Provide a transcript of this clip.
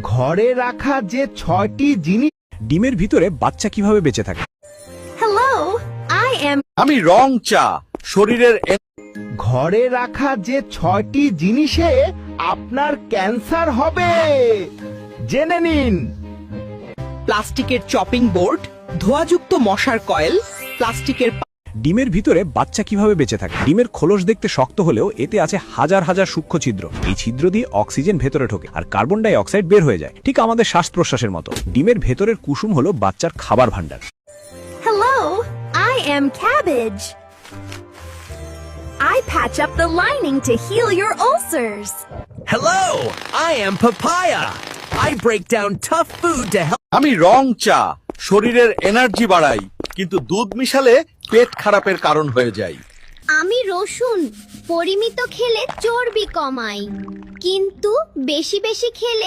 ঘরে রাখা যে 6টি জিনিস। ডিমের ভিতরে বাচ্চা কিভাবে বেঁচে থাকে? Hello, I am. আমি রং চা শরীরের ঘরে রাখা যে 6টি জিনিসে আপনার ক্যান্সার হবে, জেনে নিন। প্লাস্টিকের চপিং বোর্ড, ধোঁয়াযুক্ত মশার কয়েল, প্লাস্টিকের ডিমের ভিতরে বাচ্চা কিভাবে বেঁচে থাকে? ডিমের খোলস দেখতে শক্ত হলেও এতে আছে হাজার হাজার সূক্ষ্ম ছিদ্র। এই ছিদ্র দিয়ে অক্সিজেন ভেতরে ঢোকে আর কার্বন ডাই অক্সাইড বের হয়ে যায়, ঠিক আমাদের শ্বাস প্রশ্বাসের মতো। ডিমের ভেতরের কুসুম হলো বাচ্চার খাবার ভাণ্ডার। Hello, I am cabbage. I patch up the lining to heal your ulcers. Hello, I am papaya. I break down tough food to help. আমি রং চা শরীরের এনার্জি বাড়াই, কিন্তু দুধ মিশালে পেট খারাপের কারণ হয়ে যায়। আমি রসুন পরিমিত খেলে চর্বি কমাই, কিন্তু বেশি বেশি খেলে